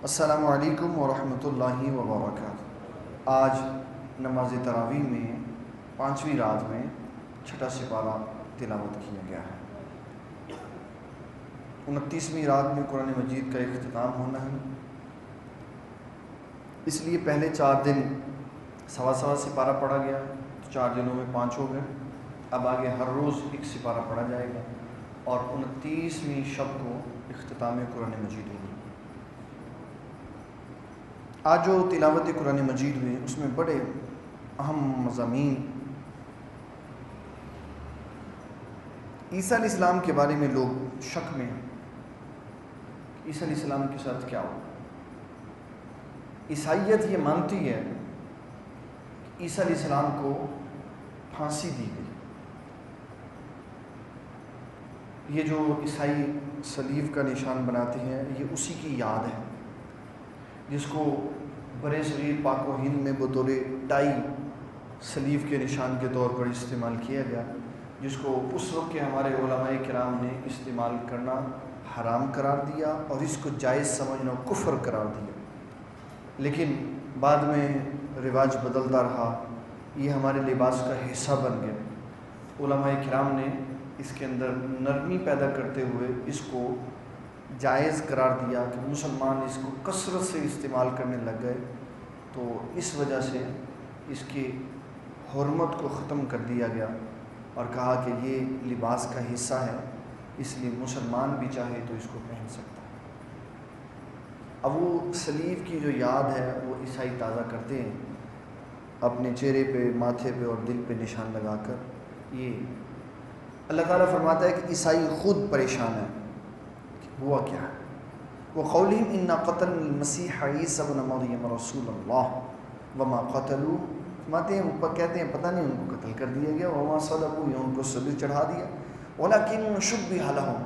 السلام علیکم ورحمۃ اللہ وبرکاتہ۔ آج نماز تراویح میں 5ویں رات میں 6واں سپارہ تلاوت کیا گیا ہے۔ 29ویں رات میں قرآن مجید کا اختتام ہونا ہے، اس لیے پہلے 4 دن سوا سپارہ پڑھا گیا، تو 4 دنوں میں 5 ہو گئے۔ اب آگے ہر روز 1 سپارہ پڑھا جائے گا اور 29ویں شب کو اختتام قرآن مجید ہوگی۔ آج جو تلاوت قرآن مجید ہوئی اس میں بڑے اہم مضامین عیسیٰ علیہ السلام کے بارے میں لوگ شک میں ہیں۔ عیسیٰ علیہ السلام کے ساتھ کیا ہوا؟ عیسائیت یہ مانتی ہے کہ عیسیٰ علیہ السلام کو پھانسی دی گئی۔ یہ جو عیسائی صلیب کا نشان بناتے ہیں یہ اسی کی یاد ہے، جس کو برے صغیر پاک و ہند میں بطور ٹائی صلیب کے نشان کے طور پر استعمال کیا گیا، جس کو اس وقت کے ہمارے علماء کرام نے استعمال کرنا حرام قرار دیا اور اس کو جائز سمجھنا کفر قرار دیا۔ لیکن بعد میں رواج بدلتا رہا، یہ ہمارے لباس کا حصہ بن گیا۔ علماء کرام نے اس کے اندر نرمی پیدا کرتے ہوئے اس کو جائز قرار دیا کہ مسلمان اس کو کثرت سے استعمال کرنے لگ گئے، تو اس وجہ سے اس کی حرمت کو ختم کر دیا گیا اور کہا کہ یہ لباس کا حصہ ہے، اس لیے مسلمان بھی چاہے تو اس کو پہن سکتا ہے۔ اب وہ صلیب کی جو یاد ہے وہ عیسائی تازہ کرتے ہیں اپنے چہرے پہ، ماتھے پہ اور دل پہ نشان لگا کر۔ یہ اللہ تعالیٰ فرماتا ہے کہ عیسائی خود پریشان ہے کہ ہوا کیا ہے۔ وَقَوْلِهِمْ إِنَّا قَتَلْنَا الْمَسِيحَ عِيسَى ابْنَ مَرْيَمَ رَسُولَ اللَّهِ وَمَا قَتَلُوهُ، فرماتے ہیں وہ کہتے ہیں پتہ نہیں ان کو قتل کر دیا گیا، وَمَا صَلَبُوهُ یا ان کو صلیب چڑھا دیا، وَلَكِنْ شُبِّهَ لَهُمْ،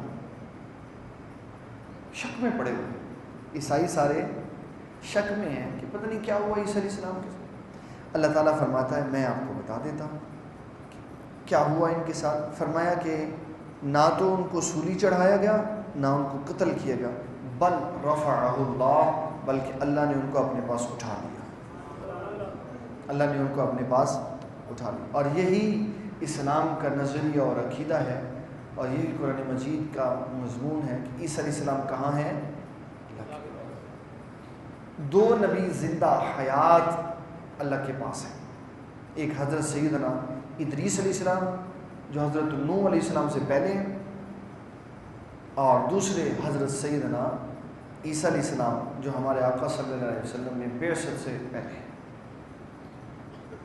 شک میں پڑے ہوئے عیسائی سارے شک میں ہیں کہ پتہ نہیں کیا ہوا عیسیٰ علیہ السلام کے ساتھ۔ اللہ تعالیٰ فرماتا ہے میں آپ کو بتا دیتا ہوں کیا ہوا ان کے ساتھ۔ فرمایا کہ نہ تو ان کو سولی چڑھایا گیا نہ ان کو قتل کیا گیا، بل رفعہ اللہ، بلکہ اللہ نے ان کو اپنے پاس اٹھا لیا، اللہ نے ان کو اپنے پاس اٹھا لیا۔ اور یہی اسلام کا نظریہ اور عقیدہ ہے، اور یہی قرآن مجید کا مضمون ہے کہ عیسیٰ علیہ السلام کہاں ہیں؟ اللہ کے 2 نبی زندہ حیات اللہ کے پاس ہیں، ایک حضرت سیدنا ادریس علیہ السلام جو حضرت نوح علیہ السلام سے پہلے ہیں، اور دوسرے حضرت سیدنا عیسیٰ علیہ السلام جو ہمارے آقا صلی اللہ علیہ وسلم میں بعثت سے پہلے ہیں۔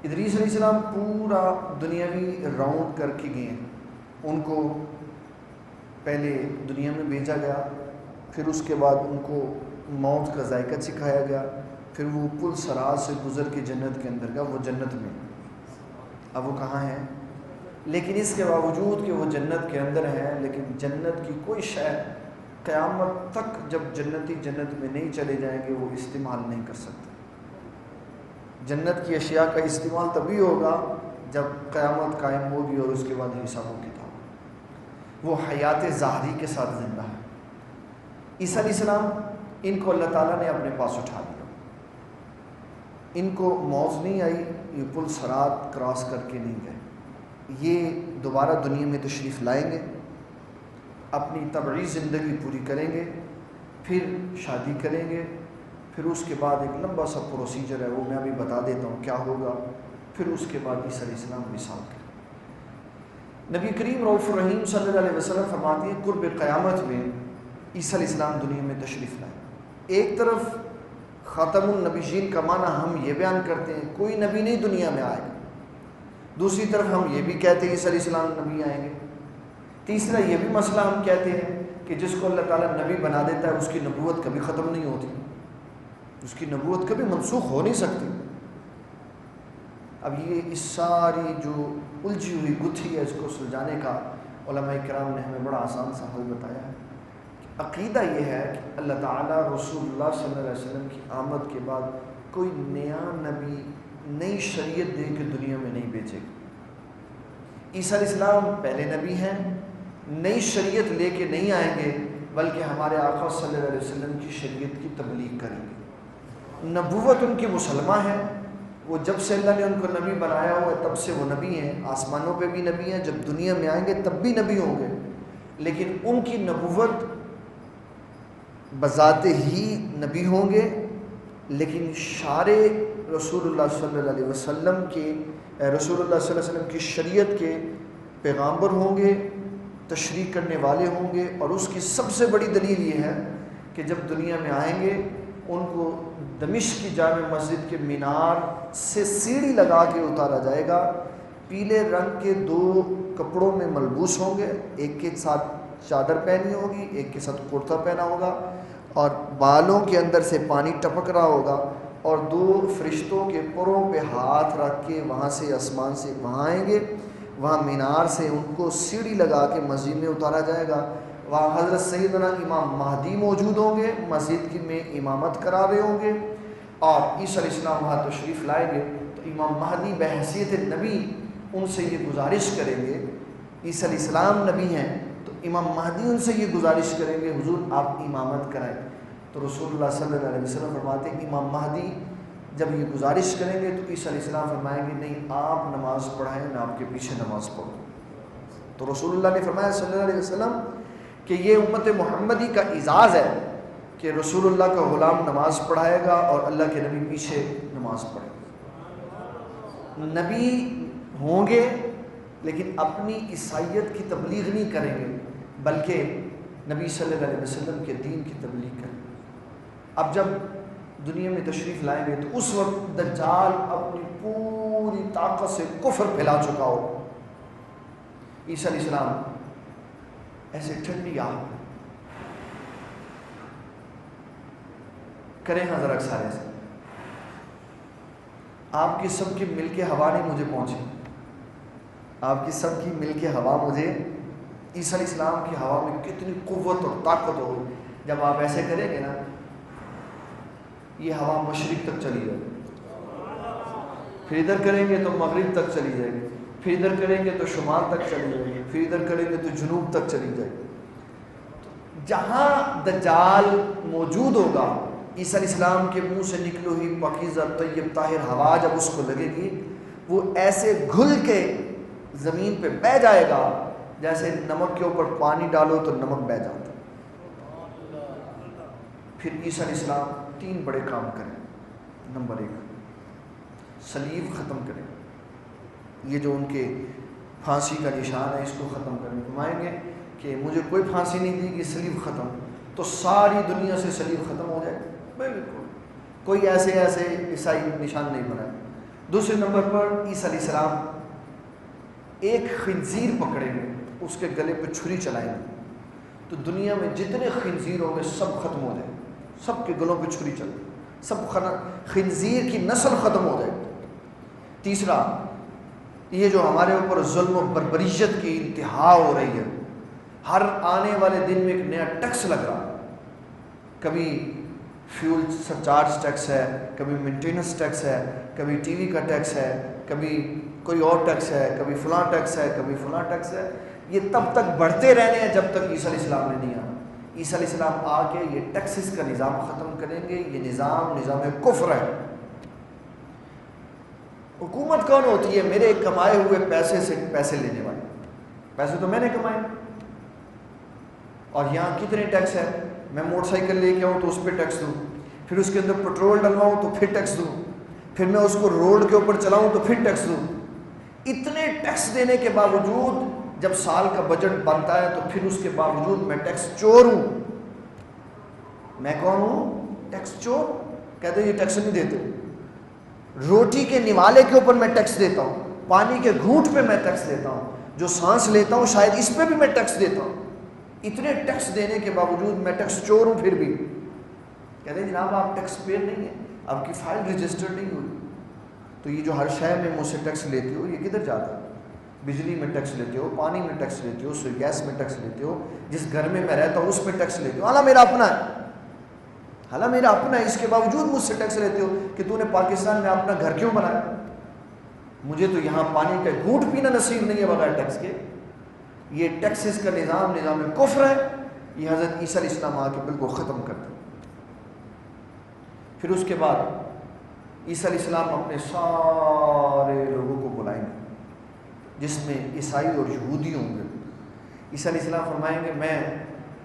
ادریس علیہ السلام پورا دنیاوی راؤنڈ کر کے گئے ہیں، ان کو پہلے دنیا میں بھیجا گیا، پھر اس کے بعد ان کو موت کا ذائقہ سکھایا گیا، پھر وہ پل صراط سے گزر کے جنت کے اندر گیا، وہ جنت میں، اب وہ کہاں ہیں؟ لیکن اس کے باوجود کہ وہ جنت کے اندر ہیں، لیکن جنت کی کوئی شے قیامت تک جب جنتی جنت میں نہیں چلے جائیں گے وہ استعمال نہیں کر سکتے۔ جنت کی اشیاء کا استعمال تبھی ہوگا جب قیامت قائم ہوگی اور اس کے بعد حساب و کتاب۔ وہ حیات ظاہری کے ساتھ زندہ ہے۔ عیسیٰ علیہ السلام ان کو اللہ تعالیٰ نے اپنے پاس اٹھا لیا، ان کو موت نہیں آئی، یہ پل صراط کراس کر کے نہیں گئے، یہ دوبارہ دنیا میں تشریف لائیں گے، اپنی طبعی زندگی پوری کریں گے، پھر شادی کریں گے، پھر اس کے بعد ایک لمبا سا پروسیجر ہے وہ میں ابھی بتا دیتا ہوں کیا ہوگا، پھر اس کے بعد عیسیٰ علیہ السلام وصال کریں۔ نبی کریم رؤوف الرحیم صلی اللہ علیہ وسلم فرماتے ہیں قرب قیامت میں عیسیٰ علیہ السلام دنیا میں تشریف لائیں۔ ایک طرف خاتم النبیین کا معنی ہم یہ بیان کرتے ہیں کوئی نبی نہیں دنیا میں آئے گا، دوسری طرف ہم یہ بھی کہتے ہیں عیسیٰ علیہ السلام نبی آئیں گے، تیسرا یہ بھی مسئلہ ہم کہتے ہیں کہ جس کو اللہ تعالیٰ نبی بنا دیتا ہے اس کی نبوت کبھی ختم نہیں ہوتی، اس کی نبوت کبھی منسوخ ہو نہیں سکتی۔ اب یہ اس ساری جو الجھی ہوئی گتھی ہے اس کو سلجھانے کا علماء کرام نے ہمیں بڑا آسان سا حل بتایا ہے۔ عقیدہ یہ ہے کہ اللہ تعالیٰ رسول اللہ صلی اللہ علیہ وسلم کی آمد کے بعد کوئی نیا نبی نئی شریعت دے کے دنیا میں نہیں بھیجے گا۔ عیسیٰ علیہ السلام پہلے نبی ہیں، نئی شریعت لے کے نہیں آئیں گے، بلکہ ہمارے آقا صلی اللہ علیہ وسلم کی شریعت کی تبلیغ کریں گے۔ نبوت ان کی مسلمہ ہے، وہ جب سے اللہ نے ان کو نبی بنایا ہوا ہے تب سے وہ نبی ہیں، آسمانوں پہ بھی نبی ہیں، جب دنیا میں آئیں گے تب بھی نبی ہوں گے، لیکن ان کی نبوت بذات ہی نبی ہوں گے، لیکن شارع رسول اللہ صلی اللہ علیہ وسلم کے رسول اللہ صلی اللہ علیہ وسلم کی شریعت کے پیغامبر ہوں گے، تشریح کرنے والے ہوں گے۔ اور اس کی سب سے بڑی دلیل یہ ہے کہ جب دنیا میں آئیں گے ان کو دمشق کی جامع مسجد کے مینار سے سیڑھی لگا کے اتارا جائے گا، پیلے رنگ کے 2 کپڑوں میں ملبوس ہوں گے، ایک کے ساتھ چادر پہنی ہوگی، ایک کے ساتھ کرتا پہنا ہوگا، اور بالوں کے اندر سے پانی ٹپک رہا ہوگا، اور 2 فرشتوں کے پروں پہ ہاتھ رکھ کے وہاں سے آسمان سے وہاں آئیں گے، وہاں مینار سے ان کو سیڑھی لگا کے مسجد میں اتارا جائے گا۔ وہاں حضرت سیدنا امام مہدی موجود ہوں گے، مسجد کی میں امامت کرا رہے ہوں گے، اور عیسیٰ علیہ السلام وہاں تشریف لائیں گے تو امام مہدی بحیثیت نبی ان سے یہ گزارش کریں گے، عیسیٰ علیہ السلام نبی ہیں تو امام مہدی ان سے یہ گزارش کریں گے حضور آپ امامت کرائیں، تو رسول اللہ صلی اللہ علیہ وسلم فرماتے ہیں امام مہدی جب یہ گزارش کریں گے تو عیسیٰ علیہ السلام فرمائیں گے نہیں آپ نماز پڑھائیں، میں آپ کے پیچھے نماز پڑھوں۔ تو رسول اللہ نے فرمایا صلی اللہ علیہ وسلم کہ یہ امت محمدی کا اعزاز ہے کہ رسول اللہ کا غلام نماز پڑھائے گا اور اللہ کے نبی پیچھے نماز پڑھے گا۔ نبی ہوں گے لیکن اپنی عیسائیت کی تبلیغ نہیں کریں گے، بلکہ نبی صلی اللہ علیہ وسلم کے دین کی تبلیغ کریں گے۔ اب جب دنیا میں تشریف لائیں گے تو اس وقت دجال اپنی پوری طاقت سے کفر پھیلا چکا ہو۔ عیسیٰ علیہ السلام ایسے ٹھنڈی آگ کریں ہاں ذرا سارے سے، آپ کی سب کی مل کے ہوا نہیں مجھے پہنچی، آپ کی سب کی مل کے ہوا مجھے، عیسیٰ علیہ السلام کی ہوا میں کتنی قوت اور طاقت ہوگی۔ جب آپ ایسے کریں گے نا یہ ہوا مشرق تک چلی جائے گی، پھر ادھر کریں گے تو مغرب تک چلی جائے گی، پھر ادھر کریں گے تو شمال تک چلی جائے گی، پھر ادھر کریں گے تو جنوب تک چلی جائے گی۔ جہاں دجال موجود ہوگا عیسیٰ علیہ السلام کے منہ سے نکلی ہوئی پاکیزہ طیب طاہر ہوا جب اس کو لگے گی وہ ایسے گھل کے زمین پہ بہہ جائے گا جیسے نمک کے اوپر پانی ڈالو تو نمک بہہ جاتا ہے۔ پھر عیسیٰ علیہ السلام 3 بڑے کام کریں۔ نمبر 1 صلیب ختم کریں، یہ جو ان کے پھانسی کا نشان ہے اس کو ختم کریں، فرمائیں گے کہ مجھے کوئی پھانسی نہیں دی کہ صلیب ختم، تو ساری دنیا سے صلیب ختم ہو جائے، بالکل کوئی ایسے عیسائی نشان نہیں بنائے۔ دوسرے نمبر پر عیسیٰ علیہ السلام ایک خنزیر پکڑیں گے، اس کے گلے پہ چھری چلائیں گے تو دنیا میں جتنے خنزیر ہوں گے سب ختم ہو جائیں، سب کے گلوں پہ چھری چلے، سب خنزیر کی نسل ختم ہو جائے۔ تیسرا یہ جو ہمارے اوپر ظلم و بربریت کی انتہا ہو رہی ہے، ہر آنے والے دن میں ایک نیا ٹیکس لگ رہا ہے، کبھی فیول سرچارج ٹیکس ہے، کبھی مینٹیننس ٹیکس ہے، کبھی ٹی وی کا ٹیکس ہے، کبھی کوئی اور ٹیکس ہے، کبھی فلاں ٹیکس ہے، کبھی فلاں ٹیکس ہے۔ یہ تب تک بڑھتے رہنے ہیں جب تک عیسیٰ علیہ السلام نے نہیں آنا۔ عیسیٰ علیہ السلام آ کے یہ ٹیکسز کا نظام ختم کریں گے، یہ نظام کفر ہے۔ حکومت کون ہوتی ہے؟ میرے کمائے ہوئے پیسے سے پیسے لینے والے، پیسے تو میں نے کمائے، اور یہاں کتنے ٹیکس ہے؟ میں موٹر سائیکل لے کے آؤں تو اس پہ ٹیکس دوں، پھر اس کے اندر پیٹرول ڈلواؤں تو پھر ٹیکس دوں، پھر میں اس کو روڈ کے اوپر چلاؤں تو پھر ٹیکس دوں۔ اتنے ٹیکس دینے کے باوجود جب سال کا بجٹ بنتا ہے تو پھر اس کے باوجود میں ٹیکس چور ہوں۔ میں کون ہوں؟ ٹیکس چور۔ کہتے ہیں یہ ٹیکس نہیں دیتے، روٹی کے نوالے کے اوپر میں ٹیکس دیتا ہوں، پانی کے گھونٹ پہ میں ٹیکس دیتا ہوں، جو سانس لیتا ہوں شاید اس پہ بھی میں ٹیکس دیتا ہوں۔ اتنے ٹیکس دینے کے باوجود میں ٹیکس چور ہوں۔ پھر بھی کہتے ہیں جناب آپ ٹیکس پیئر نہیں ہیں، آپ کی فائل رجسٹر نہیں ہوئی، تو یہ جو ہر شے میں مجھ سے ٹیکس لیتے ہو یہ کدھر جاتا ہے؟ بجلی میں ٹیکس لیتے ہو، پانی میں ٹیکس لیتے ہو، گیس میں ٹیکس لیتے ہو، جس گھر میں رہتا ہوں اس میں ٹیکس لیتے ہو، حالانکہ میرا اپنا ہے، حالانکہ میرا اپنا ہے، اس کے باوجود مجھ سے ٹیکس لیتے ہو کہ تو نے پاکستان میں اپنا گھر کیوں بنایا؟ مجھے تو یہاں پانی کا گھونٹ پینا نصیب نہیں ہے بغیر ٹیکس کے۔ یہ ٹیکسز کا نظام کفر ہے، یہ حضرت عیسیٰ علیہ السلام آ کے بالکل ختم کر دیں۔ پھر اس کے بعد عیسیٰ علیہ السلام اپنے سارے لوگوں کو بلائیں گے، جس میں عیسائی اور یہودی ہوں گے۔ عیسیٰ علیہ السلام فرمائیں گے میں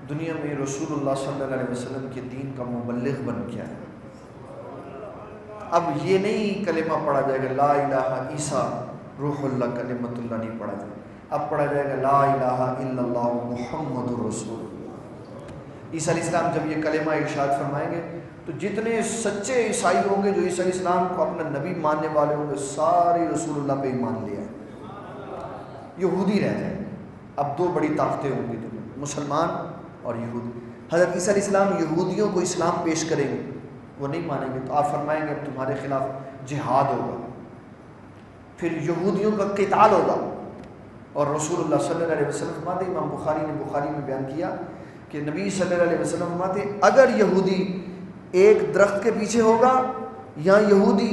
دنیا میں رسول اللہ صلی اللہ علیہ وسلم کے دین کا مبلغ بن کے آیا۔ اب یہ نہیں کلمہ پڑھا جائے گا لا الہ عیسیٰ روح اللہ کلمۃ اللہ نہیں پڑھا جائے گا، اب پڑھا جائے گا لا الہ الا اللہ محمد الرسول اللہ۔ عیسیٰ علیہ السلام جب یہ کلمہ ارشاد فرمائیں گے تو جتنے سچے عیسائی ہوں گے جو عیسیٰ علیہ السلام کو اپنا نبی ماننے والے ہوں گے، سارے رسول اللہ پہ ایمان لیا ہے، یہودی رہ جائیں گے۔ اب دو بڑی طاقتیں ہوں گی دنیا میں، مسلمان اور یہودی۔ حضرت عیسیٰ علیہ السلام یہودیوں کو اسلام پیش کریں گے، وہ نہیں مانیں گے تو آپ فرمائیں گے اب تمہارے خلاف جہاد ہوگا، پھر یہودیوں کا قتال ہوگا۔ اور رسول اللہ صلی اللہ علیہ وسلم فرماتے، امام بخاری نے بخاری میں بیان کیا کہ نبی صلی اللہ علیہ وسلم فرماتے اگر یہودی ایک درخت کے پیچھے ہوگا یا یہودی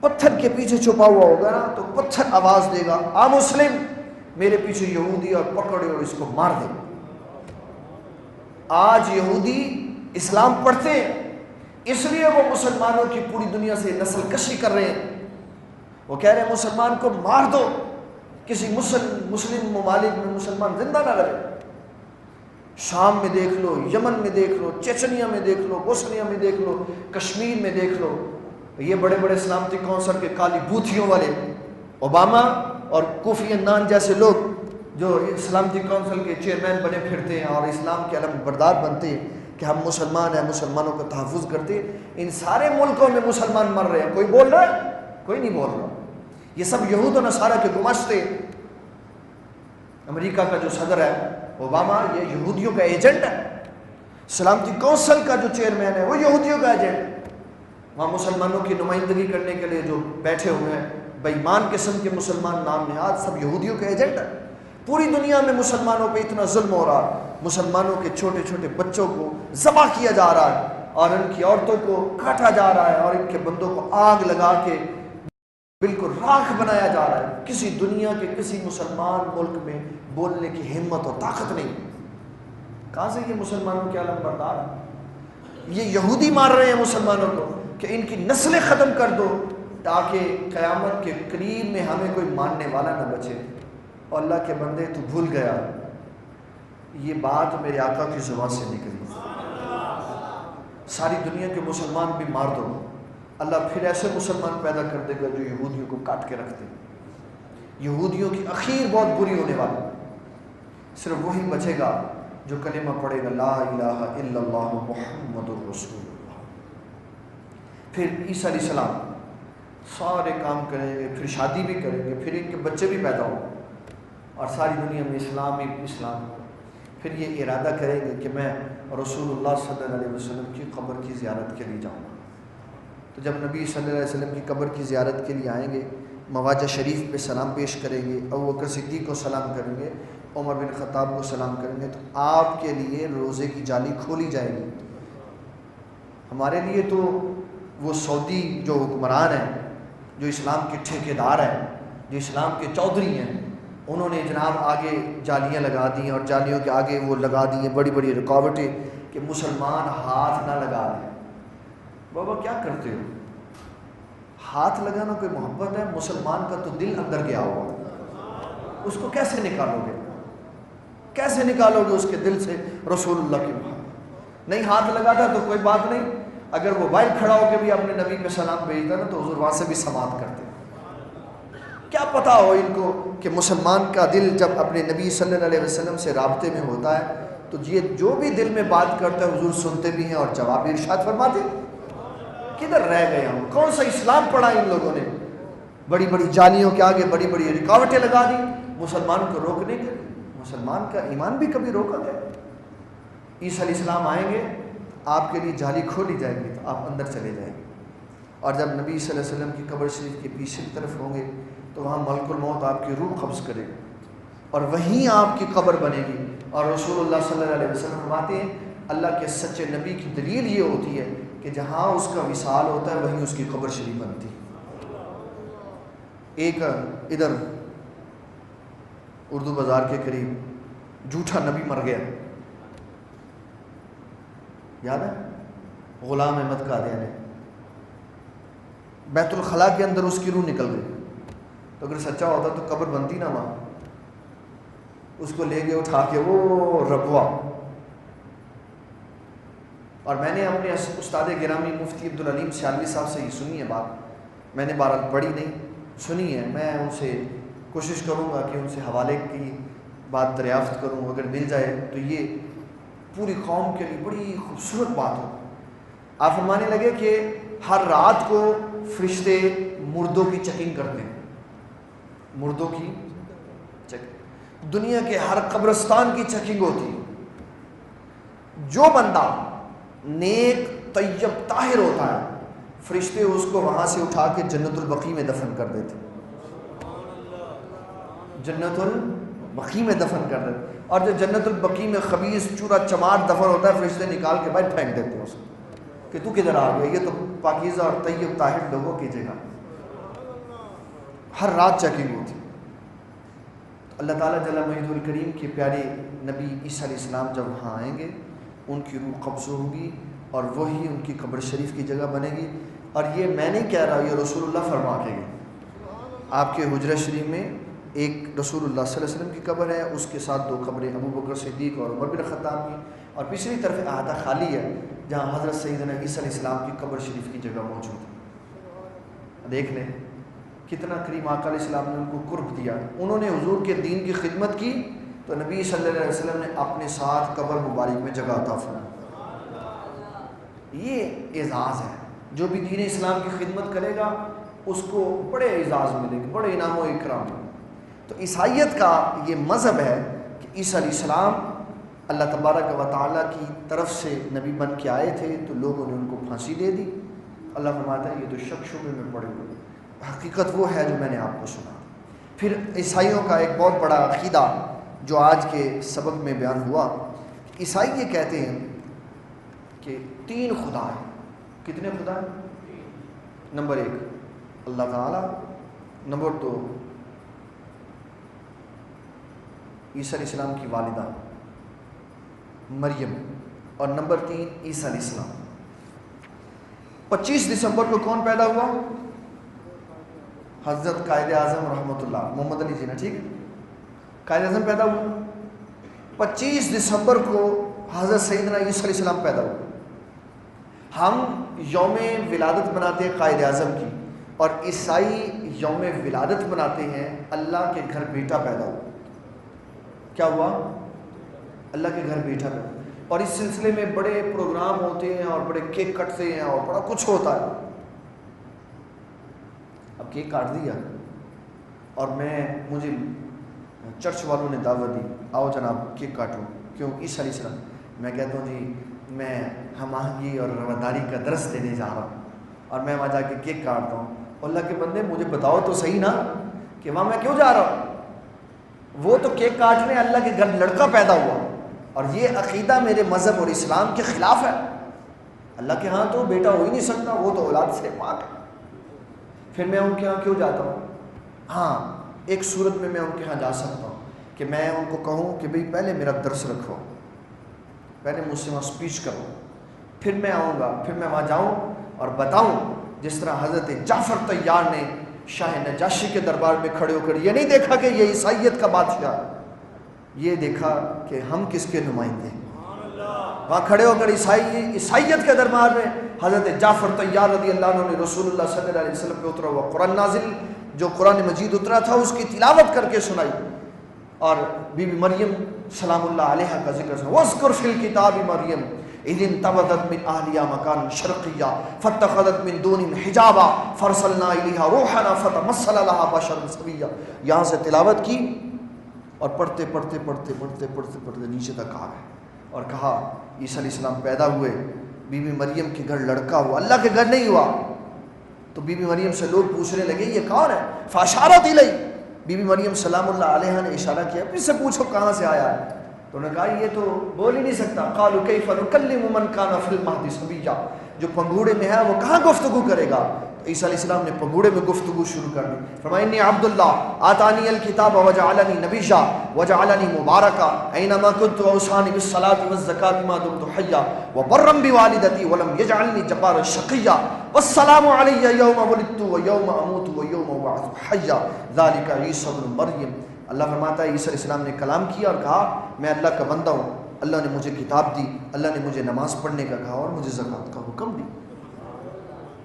پتھر کے پیچھے چھپا ہوا ہوگا نا تو پتھر آواز دے گا آ مسلم، میرے پیچھے یہودی اور پکڑے اور اس کو مار دے۔ آج یہودی اسلام پڑھتے ہیں اس لیے وہ مسلمانوں کی پوری دنیا سے نسل کشی کر رہے ہیں۔ وہ کہہ رہے ہیں مسلمان کو مار دو، کسی مسلم ممالک میں مسلمان زندہ نہ رہے۔ شام میں دیکھ لو، یمن میں دیکھ لو، چچنیا میں دیکھ لو، بوسنیا میں دیکھ لو، کشمیر میں دیکھ لو، یہ بڑے بڑے سلامتی کونسل کے کالی بوتھیوں والے اوباما اور کوفی عنان جیسے لوگ جو سلامتی کونسل کے چیئرمین بنے پھرتے ہیں اور اسلام کے علم بردار بنتے ہیں کہ ہم مسلمان ہیں، مسلمانوں کا تحفظ کرتے ہیں، ان سارے ملکوں میں مسلمان مر رہے ہیں، کوئی بول رہا ہے؟ کوئی نہیں بول رہا۔ یہ سب یہود و نصارہ کے گماشتے۔ امریکہ کا جو صدر ہے اوباما یہ یہودیوں کا ایجنٹ ہے، سلامتی کونسل کا جو چیئرمین ہے وہ یہودیوں کا ایجنٹ ہے، وہاں مسلمانوں کی نمائندگی کرنے کے لیے جو بیٹھے ہوئے ہیں بے ایمان قسم کے مسلمان نام نہاد سب یہودیوں کے ایجنٹ ہیں۔ پوری دنیا میں مسلمانوں پہ اتنا ظلم ہو رہا، مسلمانوں کے چھوٹے چھوٹے بچوں کو ذبح کیا جا رہا ہے اور ان کی عورتوں کو کاٹا جا رہا ہے اور ان کے بندوں کو آگ لگا کے بالکل راکھ بنایا جا رہا ہے۔ کسی دنیا کے کسی مسلمان ملک میں بولنے کی ہمت اور طاقت نہیں۔ کہاں سے یہ مسلمانوں کے علم بردار ہیں؟ یہ یہودی مار رہے ہیں مسلمانوں کو کہ ان کی نسلیں ختم کر دو تاکہ قیامت کے قریب میں ہمیں کوئی ماننے والا نہ بچے۔ اور اللہ کے بندے تو بھول گیا، یہ بات میرے آقا کی زبان سے نکلی، ساری دنیا کے مسلمان بھی مار دو، اللہ پھر ایسے مسلمان پیدا کر دے گا جو یہودیوں کو کاٹ کے رکھ دے۔ یہودیوں کی اخیر بہت بری ہونے والی، صرف وہی بچے گا جو کلمہ پڑھے گا لا الہ الا اللہ محمد الرسول اللہ۔ پھر عیسیٰ علیہ السلام سارے کام کریں گے، پھر شادی بھی کریں گے، پھر ان کے بچے بھی پیدا ہوں اور ساری دنیا میں اسلام ہی اسلام۔ پھر یہ ارادہ کریں گے کہ میں رسول اللہ صلی اللہ علیہ وسلم کی قبر کی زیارت کے لیے جاؤں گا۔ تو جب نبی صلی اللہ علیہ وسلم کی قبر کی زیارت کے لیے آئیں گے، مواجہ شریف پہ سلام پیش کریں گے، ابوبکر صدیق کو سلام کریں گے، عمر بن خطاب کو سلام کریں گے، تو آپ کے لیے روزے کی جالی کھولی جائے گی۔ ہمارے لیے تو وہ سعودی جو حکمران ہیں، جو اسلام کے ٹھیکیدار ہیں، جو اسلام کے چودھری ہیں، انہوں نے جناب آگے جالیاں لگا دی اور جالیوں کے آگے وہ لگا دی ہیں بڑی بڑی رکاوٹیں کہ مسلمان ہاتھ نہ لگا دیں۔ بابا کیا کرتے ہو؟ ہاتھ لگانا کوئی محبت ہے؟ مسلمان کا تو دل اندر گیا ہوا، اس کو کیسے نکالو گے؟ کیسے نکالو گے اس کے دل سے رسول اللہ کی محبت؟ نہیں ہاتھ لگاتا تو کوئی بات نہیں، اگر وہ باہر کھڑا ہو کے بھی اپنے نبی پہ سلام بھیجتا نا تو حضور وہاں سے بھی سماعت کرتے۔ کیا پتا ہو ان کو کہ مسلمان کا دل جب اپنے نبی صلی اللہ علیہ وسلم سے رابطے میں ہوتا ہے تو یہ جو بھی دل میں بات کرتا ہے حضور سنتے بھی ہیں اور جواب بھی ارشاد فرماتے۔ کدھر رہ گئے ہم؟ کون سا اسلام پڑھا ان لوگوں نے؟ بڑی بڑی جالیوں کے آگے بڑی بڑی رکاوٹیں لگا دی مسلمان کو روکنے کے۔ مسلمان کا ایمان بھی کبھی روکا گیا؟ عیسیٰ علیہ السلام آئیں گے، آپ کے لیے جالی کھولی جائے گی تو آپ اندر چلے جائیں گے، اور جب نبی صلی اللہ علیہ وسلم کی قبر شریف کے پیچھے کی طرف ہوں گے تو وہاں ملک الموت آپ کی روح قبض کرے گا اور وہیں آپ کی قبر بنے گی۔ اور رسول اللہ صلی اللہ علیہ وسلم فرماتے ہیں اللہ کے سچے نبی کی دلیل یہ ہوتی ہے کہ جہاں اس کا وصال ہوتا ہے وہیں اس کی قبر شریف بنتی ہے۔ ایک ادھر اردو بازار کے قریب جھوٹا نبی مر گیا، یاد ہے غلام احمد قادیانی، بیت الخلاء کے اندر اس کی روح نکل گئی، تو اگر سچا ہوتا تو قبر بنتی نا وہاں، اس کو لے گئے اٹھا کے وہ ربوا۔ اور میں نے اپنے استاد گرامی مفتی عبدالعلیم سیالوی صاحب سے یہ سنی ہے بات، میں نے بہرحال پڑھی نہیں، سنی ہے، میں ان سے کوشش کروں گا کہ ان سے حوالے کی بات دریافت کروں، اگر مل جائے تو یہ پوری قوم کے لیے بڑی خوبصورت بات ہو۔ آپ فرمانے لگے کہ ہر رات کو فرشتے مردوں کی چیکنگ کرتے ہیں، مردوں کی چیکنگ، دنیا کے ہر قبرستان کی چیکنگ ہوتی ہے، جو بندہ نیک طیب طاہر ہوتا ہے فرشتے اس کو وہاں سے اٹھا کے جنت البقیع میں دفن کر دیتے، جنت البقیع میں دفن کر دیتے۔ اور جو جنت البقیع میں خبیث چورا چمار دفن ہوتا ہے فرشتے نکال کے باہر پھینک دیتے ہیں اس کو کہ تو کدھر آ گیا، یہ تو پاکیزہ اور طیب طاہر لوگوں کی جگہ۔ ہر رات چیکنگ ہوتی۔ اللہ تعالیٰ جل مجدہ الکریم کے پیارے نبی عیسیٰ علیہ السلام جب وہاں آئیں گے ان کی روح قبض ہوگی اور وہی ان کی قبر شریف کی جگہ بنے گی۔ اور یہ میں نہیں کہہ رہا، یہ رسول اللہ فرما کے گئے۔ آپ کے حجرہ شریف میں ایک رسول اللہ صلی اللہ علیہ وسلم کی قبر ہے، اس کے ساتھ 2 قبریں ابو بکر صدیق اور عمر بن خطاب کی، اور پچھلی طرف احاطہ خالی ہے جہاں حضرت سیدنا عیسیٰ علیہ السلام کی قبر شریف کی جگہ موجود ہے۔ دیکھ لیں کتنا کریم آقا علیہ السلام نے ان کو قرب دیا۔ انہوں نے حضور کے دین کی خدمت کی تو نبی صلی اللہ علیہ وسلم نے اپنے ساتھ قبر مبارک میں جگہ عطا فرمائی۔ یہ اعزاز ہے، جو بھی دین اسلام کی خدمت کرے گا اس کو بڑے اعزاز ملے گا، بڑے انعام و اکرام۔ تو عیسائیت کا یہ مذہب ہے کہ عیسیٰ علیہ السلام اللہ تبارک و تعالیٰ کی طرف سے نبی بن کے آئے تھے تو لوگوں نے ان کو پھانسی دے دی۔ اللہ فرماتا ہے یہ تو شک شبے میں پڑے ہوئے، حقیقت وہ ہے جو میں نے آپ کو سنا۔ پھر عیسائیوں کا ایک بہت بڑا عقیدہ جو آج کے سبق میں بیان ہوا، عیسائی یہ کہتے ہیں کہ 3 خدا ہیں۔ کتنے خدا ہیں؟ نمبر 1 اللہ تعالیٰ، نمبر 2 عیسیٰ علیہ السلام کی والدہ مریم، اور نمبر 3 عیسیٰ علیہ السلام۔ 25 دسمبر کو کون پیدا ہوا؟ حضرت قائد اعظم رحمۃ اللہ محمد علی جناح، ٹھیک ہے، قائد اعظم پیدا ہوا۔ 25 دسمبر کو حضرت سیدنا عیسیٰ علیہ السلام پیدا ہوئے۔ ہم یوم ولادت مناتے ہیں قائد اعظم کی، اور عیسائی یوم ولادت مناتے ہیں اللہ کے گھر بیٹا پیدا ہوا۔ کیا ہوا؟ اللہ کے گھر بیٹا پیدا ہوا۔ اور اس سلسلے میں بڑے پروگرام ہوتے ہیں اور بڑے کیک کٹتے ہیں اور بڑا کچھ ہوتا ہے۔ اب کیک کاٹ دیا اور مجھے چرچ والوں نے دعوت دی، آؤ جناب کیک کاٹو، کیوں؟ عیسیٰ علیہ السلام۔ میں کہتا ہوں جی میں ہم آہنگی اور رواداری کا درس دینے جا رہا ہوں اور میں وہاں جا کے کیک کاٹتا ہوں۔ اللہ کے بندے مجھے بتاؤ تو صحیح نا کہ وہاں میں کیوں جا رہا ہوں؟ وہ تو کیک کاٹنے اللہ کے گھر لڑکا پیدا ہوا، اور یہ عقیدہ میرے مذہب اور اسلام کے خلاف ہے۔ اللہ کے ہاں تو بیٹا ہو ہی نہیں سکتا، وہ تو اولاد سے پاک ہے۔ پھر میں ان کے ہاں کیوں جاتا ہوں؟ ہاں ایک صورت میں ان کے ہاں جا سکتا ہوں کہ میں ان کو کہوں کہ بھئی پہلے میرا درس رکھو، پہلے مجھ سے وہاں سپیچ کرو، پھر میں آؤں گا، پھر میں وہاں جاؤں اور بتاؤں جس طرح حضرت جعفر طیار نے شاہ نجاشی کے دربار میں کھڑے ہو کر یہ نہیں دیکھا کہ یہ عیسائیت کا بادشاہ، یہ دیکھا کہ ہم کس کے نمائندے ہیں۔ وہاں کھڑے ہو کر عیسائیت کے دربار میں حضرت جعفر طیار رضی اللہ عنہ نے رسول اللہ صلی اللہ علیہ وسلم پہ اترا ہوا قرآن نازل، جو قرآن مجید اترا تھا اس کی تلاوت کر کے سنائی، اور بی بی مریم سلام اللہ علیہا کا ذکر سنا۔ وَاذْكُرْ فِي الْكِتَابِ مَرْيَمَ إِذِ انتبذت من أهلها مكانا شرقيا فاتخذت من دونهم حجابا فارسلنا إليها روحنا فتمثل لها بشرا سويا۔ یہاں سے تلاوت کی اور پڑھتے پڑھتے پڑھتے پڑھتے پڑھتے پڑھتے نیچے تک آ گئے اور کہا عیسیٰ علیہ السلام پیدا ہوئے، بی بی مریم کے گھر لڑکا ہوا، اللہ کے گھر نہیں ہوا۔ تو بی بی مریم سے لوگ پوچھنے لگے یہ کون ہے؟ فاشارت الیہ، بی بی مریم سلام اللہ علیہا نے اشارہ کیا، اپنے سے پوچھو کہاں سے آیا ہے؟ تو انہوں نے کہا یہ تو بول ہی نہیں سکتا۔ قالوا کیف نکلم من کان فی المہد صبیا، جو پنگوڑے میں ہے وہ کہاں گفتگو کرے گا؟ عیسیٰ علیہ السلام نے پگوڑے میں گفتگو شروع کر دی. فرمایا انی عبداللہ آتانی الکتاب وجعلنی نبیا وجعلنی مبارکا اینما کنت واوصانی بالصلاۃ والزکاۃ ما دمت حیا وبرا بوالدتی ولم یجعلنی جبارا شقیا والسلام علی یوم ولدت ویوم اموت ویوم ابعث حیا ذلک عیسی ابن مریم. اللہ فرماتا ہے عیسیٰ علیہ السلام نے کلام کیا اور کہا میں اللہ کا بندہ ہوں, اللہ نے مجھے کتاب دی, اللہ نے مجھے نماز پڑھنے کا کہا اور مجھے زکوٰۃ کا حکم دی,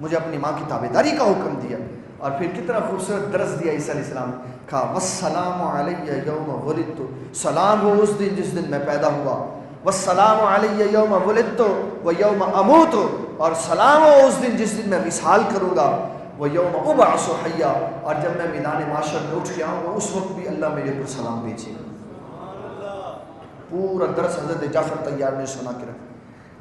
مجھے اپنی ماں کی تابعداری کا حکم دیا. اور پھر کتنا خوبصورت درس دیا عیسیٰ علیہ السلام نے, کہا والسلام علی یوم ولدت, سلام ہو اس دن جس دن میں پیدا ہوا, والسلام علی یوم ولدت ویوم اموت, اور سلام ہو اس دن جس دن میں وصال کروں گا, ویوم ابعث حیا, اور جب میں میدان معاشر میں اٹھ کے آؤں گا اس وقت بھی اللہ میرے پر سلام بھیجے گا. پورا درس حضرت جعفر طیار نے سنا کے رکھا.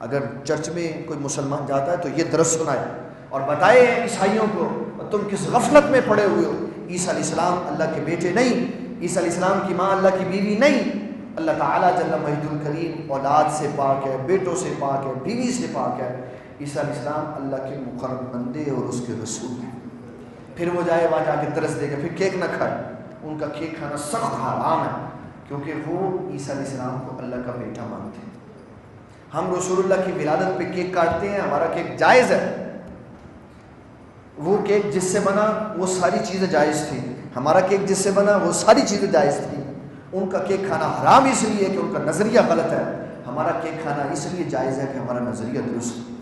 اگر چرچ میں کوئی مسلمان جاتا ہے تو یہ درس سنائے اور بتائے عیسائیوں کو تم کس غفلت میں پڑے ہوئے ہو. عیسیٰ علیہ السلام اللہ کے بیٹے نہیں, عیسیٰ علیہ السلام کی ماں اللہ کی بیوی نہیں. اللہ تعالیٰ جل مجید الکریم اولاد سے پاک ہے, بیٹوں سے پاک ہے, بیوی سے پاک ہے. عیسیٰ علیہ السلام اللہ کے مقرب بندے اور اس کے رسول ہیں. پھر وہ جائے وہاں جا کے درس دے گا, پھر کیک نہ کھائے. ان کا کیک کھانا سخت حرام ہے کیونکہ وہ عیسیٰ علیہ السلام کو اللہ کا بیٹا مانتے ہیں. ہم رسول اللہ کی ولادت پہ کیک کاٹتے ہیں, ہمارا کیک جائز ہے. وہ کیک جس سے بنا وہ ساری چیزیں جائز تھی, ہمارا کیک جس سے بنا وہ ساری چیزیں جائز تھی. ان کا کیک کھانا حرام اس لیے کہ ان کا نظریہ غلط ہے, ہمارا کیک کھانا اس لیے جائز ہے کہ ہمارا نظریہ درست ہے.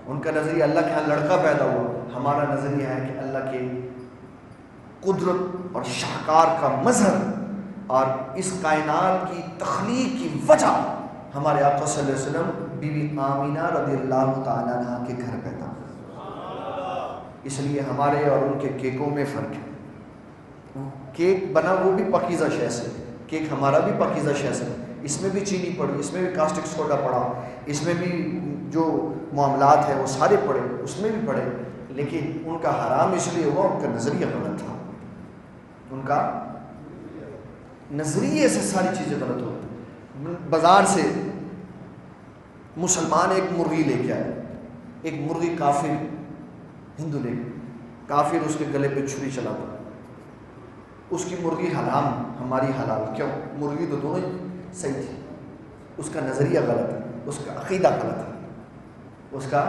ان کا نظریہ اللہ کے ہاں لڑکا پیدا ہوا, ہمارا نظریہ ہے کہ اللہ کے قدرت اور شاہکار کا مظہر اور اس کائنات کی تخلیق کی وجہ ہمارے آقا صلی اللہ علیہ وسلم بی بی آمینہ رضی اللہ تعالیٰ عنہ کے گھر پیدا ہوئے. اس لیے ہمارے اور ان کے کیکوں میں فرق ہے. کیک بنا وہ بھی پاکیزہ شے سے, کیک ہمارا بھی پاکیزہ شے سے, اس میں بھی چینی پڑی, اس میں بھی کاسٹک سوڈا پڑا, اس میں بھی جو معاملات ہیں وہ سارے پڑے, اس میں بھی پڑے, لیکن ان کا حرام اس لیے ہوا ان کا نظریہ غلط تھا. ان کا نظریے سے ساری چیزیں غلط ہوتی. بازار سے مسلمان ایک مرغی لے کے آئے, ایک مرغی کافر ہندو لے کے, کافر اس کے گلے پہ چھری چلاتا, اس کی مرغی حرام ہماری حلال. کیوں؟ مرغی تو دونوں صحیح تھی, اس کا نظریہ غلط ہے, اس کا عقیدہ غلط ہے, اس کا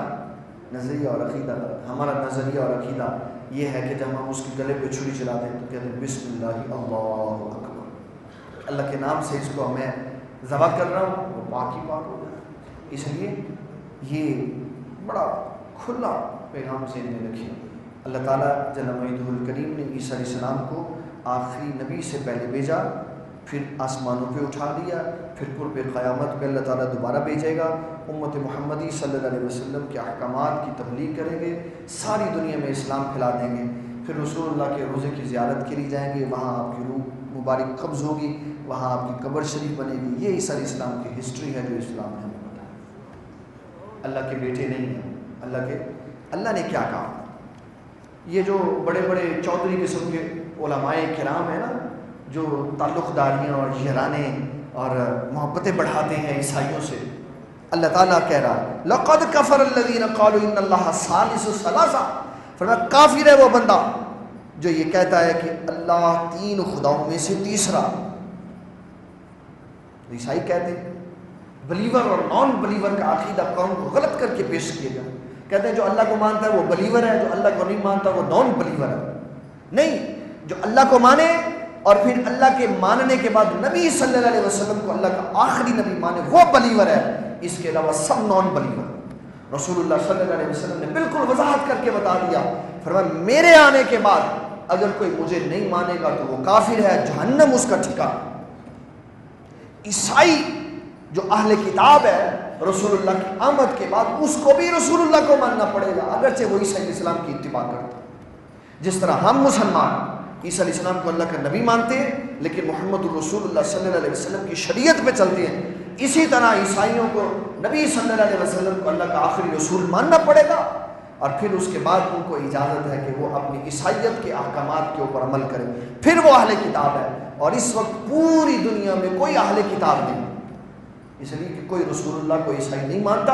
نظریہ اور عقیدہ غلط. ہمارا نظریہ اور عقیدہ یہ ہے کہ جب ہم اس کے گلے پہ چھری چلاتے ہیں تو کہتے ہیں بسم اللہ اللہ اکبر, اللہ کے نام سے اس کو میں ذبح کر رہا ہوں, وہ پاک ہی پاک ہو جائے. اس لیے یہ بڑا کھلا پیغام سے نے رکھی. اللہ تعالیٰ جل مجیدہ الکریم نے عیسیٰ علیہ السلام کو آخری نبی سے پہلے بھیجا, پھر آسمانوں پہ اٹھا لیا, پھر قرب قیامت پہ اللہ تعالیٰ دوبارہ بھیجے گا. امت محمدی صلی اللہ علیہ وسلم کے احکامات کی تبلیغ کریں گے, ساری دنیا میں اسلام پھیلا دیں گے. پھر رسول اللہ کے روضے کی زیارت کے لیے جائیں گے, وہاں آپ کی روح مبارک قبض ہوگی, وہاں آپ کی قبر شریف بنے گی. یہ عیسیٰ علیہ السلام کی ہسٹری ہے جو اسلام نے ہمیں بتایا. اللہ کے بیٹے نہیں ہیں. اللہ نے کیا کہا؟ یہ جو بڑے بڑے چودھری قسم کے علماء کرام ہیں نا, جو تعلق داریاں اور یارانے اور محبتیں بڑھاتے ہیں عیسائیوں سے, اللہ تعالیٰ کہہ رہا لقد کفر الذین قالوا ان اللہ ثالث ثلاثہ. فرمایا کافر ہے وہ بندہ جو یہ کہتا ہے کہ اللہ تین خداؤں میں سے تیسرا. عیسائی کہتے ہیں, بلیور اور نان بلیور کا عقیدہ قوم کو غلط کر کے پیش کیے گا. کہتے ہیں جو اللہ کو مانتا ہے وہ بلیور ہے, جو اللہ کو نہیں مانتا وہ نان بلیور ہے. نہیں, جو اللہ کو مانے اور پھر اللہ کے ماننے کے بعد نبی صلی اللہ علیہ وسلم کو اللہ کا آخری نبی مانے وہ بلیور ہے. اس کے علاوہ سب نان بلیور. رسول اللہ صلی اللہ علیہ وسلم نے بالکل وضاحت کر کے بتا دیا, فرمایا میرے آنے کے بعد اگر کوئی مجھے نہیں مانے گا تو وہ کافر ہے, جہنم اس کا ٹھکانہ. عیسائی جو اہل کتاب ہے, رسول اللہ کی آمد کے بعد اس کو بھی رسول اللہ کو ماننا پڑے گا, اگرچہ وہ عیسیٰ علیہ السلام کی اتباع کرتا. جس طرح ہم مسلمان عیسیٰ علیہ السلام کو اللہ کا نبی مانتے ہیں لیکن محمد الرسول اللہ صلی اللہ علیہ وسلم کی شریعت پہ چلتے ہیں, اسی طرح عیسائیوں کو نبی صلی اللہ علیہ وسلم کو اللہ کا آخری رسول ماننا پڑے گا. اور پھر اس کے بعد ان کو اجازت ہے کہ وہ اپنی عیسائیت کے احکامات کے اوپر عمل کریں, پھر وہ اہل کتاب ہے. اور اس وقت پوری دنیا میں کوئی اہل کتاب نہیں, اس لیے کہ کوئی رسول اللہ کو عیسائی نہیں مانتا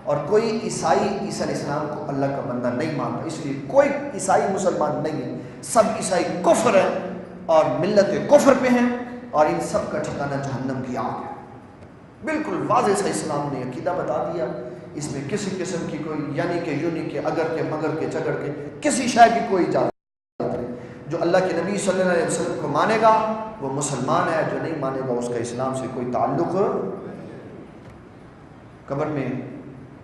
اور کوئی عیسائی عیسیٰ علیہ السلام کو اللہ کا بندہ نہیں مانتا، اس لیے کوئی عیسائی مسلمان نہیں ہے، سب عیسائی کفر ہیں اور ملت کفر پہ ہیں، اور ان سب کا ٹھکانہ جہنم کی آگ ہے۔ بالکل واضح سا اسلام نے عقیدہ بتا دیا، اس میں کسی قسم کی کوئی یعنی کہ یونی کے اگر کے مگر کے چگر کے کسی شے کی کوئی اجازت نہیں۔ جو اللہ کے نبی صلی اللہ علیہ وسلم کو مانے گا وہ مسلمان ہے، جو نہیں مانے گا اس کا اسلام سے کوئی تعلق۔ قبر میں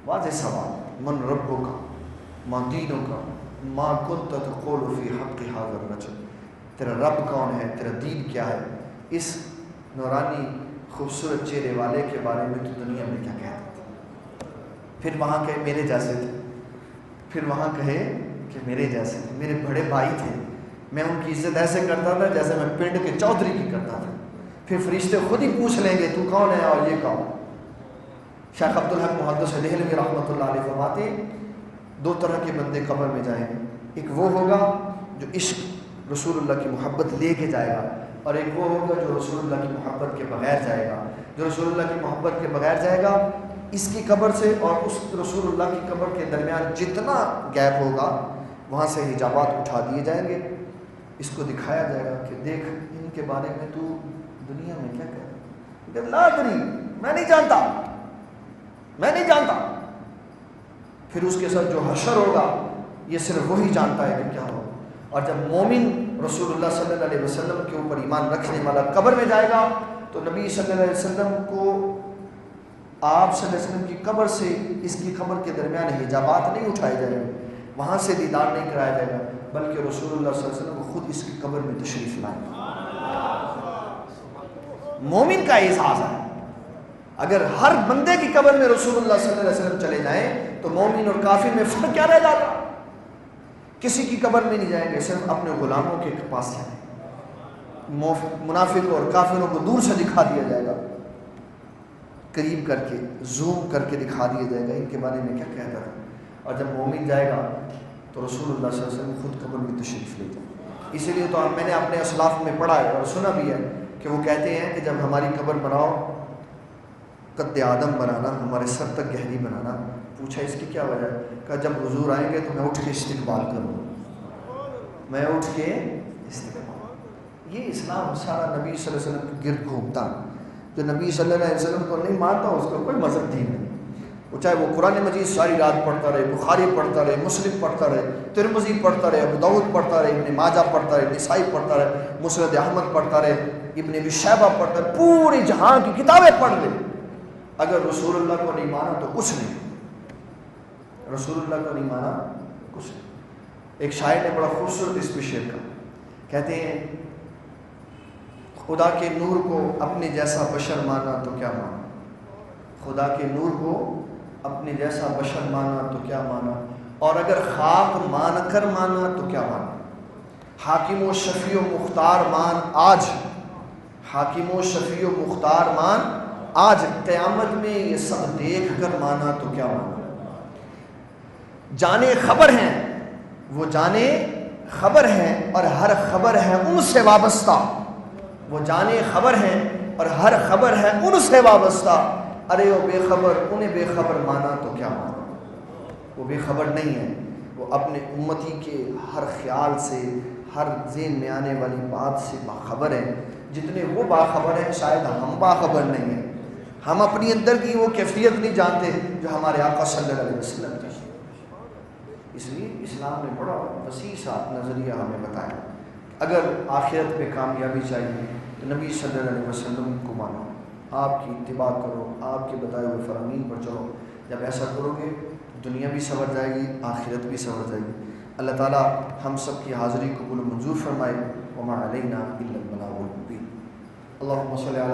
واضح سوال، من ربک ما دینک ما کنت تقول فی حق ھذا الرجل، تیرا رب کون ہے، تیرا دین کیا ہے، اس نورانی خوبصورت چہرے والے کے بارے میں تو دنیا میں کیا کہتا تھا؟ پھر وہاں کہے میرے جیسے تھے، پھر وہاں کہے کہ میرے جیسے تھے، میرے بڑے بھائی تھے، میں ان کی عزت ایسے کرتا تھا جیسے میں پنڈ کے چودھری کی کرتا تھا۔ پھر فرشتے خود ہی پوچھ لیں گے تو کون ہے اور یہ کون؟ شیخ عبدالحق محدث دہلوی رحمۃ اللہ علیہ فرماتے دو طرح کے بندے قبر میں جائیں گے، ایک وہ ہوگا جو عشق رسول اللہ کی محبت لے کے جائے گا، اور ایک وہ ہوگا جو رسول اللہ کی محبت کے بغیر جائے گا۔ جو رسول اللہ کی محبت کے بغیر جائے گا، اس کی قبر سے اور اس رسول اللہ کی قبر کے درمیان جتنا گیپ ہوگا وہاں سے حجابات اٹھا دیے جائیں گے، اس کو دکھایا جائے گا کہ دیکھ ان کے بارے میں تو دنیا میں کیا کہہ رہا ہے، لا ادری، میں نہیں جانتا، میں نہیں جانتا۔ پھر اس کے ساتھ جو حشر ہوگا یہ صرف وہی جانتا ہے کہ کیا ہوگا۔ اور جب مومن رسول اللہ صلی اللہ علیہ وسلم کے اوپر ایمان رکھنے والا قبر میں جائے گا تو نبی صلی اللہ علیہ وسلم کو آپ صلی اللہ علیہ وسلم کی قبر سے اس کی قبر کے درمیان حجابات نہیں اٹھائے جائیں گے، وہاں سے دیدار نہیں کرایا جائے گا، بلکہ رسول اللہ صلی اللہ علیہ وسلم کو خود اس کی قبر میں تشریف لائیں گے۔ مومن کا احساس ہے، اگر ہر بندے کی قبر میں رسول اللہ صلی اللہ علیہ وسلم چلے جائیں تو مومن اور کافر میں فرق کیا رہ جاتا؟ کسی کی قبر میں نہیں جائیں گے، صرف اپنے غلاموں کے پاس جائیں گے۔ منافق اور کافروں کو دور سے دکھا دیا جائے گا، قریب کر کے زوم کر کے دکھا دیا جائے گا ان کے بارے میں کیا کہتا تھا۔ اور جب مومن جائے گا تو رسول اللہ صلی اللہ علیہ وسلم خود قبر میں تشریف لے جائے گا۔ اسی لیے تو میں نے اپنے اسلاف میں پڑھا ہے اور سنا بھی ہے کہ وہ کہتے ہیں کہ جب ہماری قبر بناؤ قد آدم بنانا، ہمارے سر تک گہری بنانا۔ پوچھا اس کی کیا وجہ ہے؟ کہ جب حضور آئیں گے تو میں اٹھ کے استقبال کروں، میں اٹھ کے استقبال۔ یہ اسلام سارا نبی صلی اللہ علیہ وسلم کے گرد گھومتا۔ جو نبی صلی اللہ علیہ وسلم کو نہیں مانتا اس کا کوئی مذہب دین نہیں، وہ چاہے وہ قرآن مجید ساری رات پڑھتا رہے، بخاری پڑھتا رہے، مسلم پڑھتا رہے، ترمذی پڑھتا رہے، ابو داؤد پڑھتا رہے، ابن ماجہ پڑھتا رہے، نسائی پڑھتا رہے، مسند احمد پڑھتا رہے، ابن ابی شیبہ پڑھتا رہے، پوری جہاں کی کتابیں پڑھ لے، اگر رسول اللہ کو نہیں مانا تو کچھ نہیں، رسول اللہ کو نہیں مانا کچھ نہیں۔ ایک شاعر نے بڑا خوبصورت اس پہ شعر کہا، کہتے ہیں خدا کے نور کو اپنے جیسا بشر مانا تو کیا مانا، خدا کے نور کو اپنے جیسا بشر مانا تو کیا مانا، اور اگر خاک مان کر مانا تو کیا مانا۔ حاکم و شفیع و مختار مان آج، حاکم و شفیع و مختار مان آج، قیامت میں یہ سب دیکھ کر مانا تو کیا مانا۔ جانے خبر ہیں، وہ جانے خبر ہیں اور ہر خبر ہے ان سے وابستہ، وہ جانے خبر ہیں اور ہر خبر ہے ان سے وابستہ، ارے وہ بے خبر انہیں بے خبر مانا تو کیا مانا۔ وہ بے خبر نہیں ہے، وہ اپنے امتی کے ہر خیال سے، ہر ذہن میں آنے والی بات سے باخبر ہے، جتنے وہ باخبر ہیں شاید ہم باخبر نہیں ہیں۔ ہم اپنی اندر کی وہ کیفیت نہیں جانتے جو ہمارے آقا صلی اللہ علیہ وسلم کی۔ اس لیے اسلام نے بڑا وسیع سا نظریہ ہمیں بتایا، اگر آخرت پہ کامیابی چاہیے تو نبی صلی اللہ علیہ وسلم کو مانو، آپ کی اتباع کرو، آپ کے بتائے ہوئے فرامین پر چلو۔ جب ایسا کرو گے دنیا بھی سنور جائے گی، آخرت بھی سنور جائے گی۔ اللہ تعالیٰ ہم سب کی حاضری قبول و منظور فرمائے۔ وما علینا الا البلاغ المبین۔ اللہم صلی علی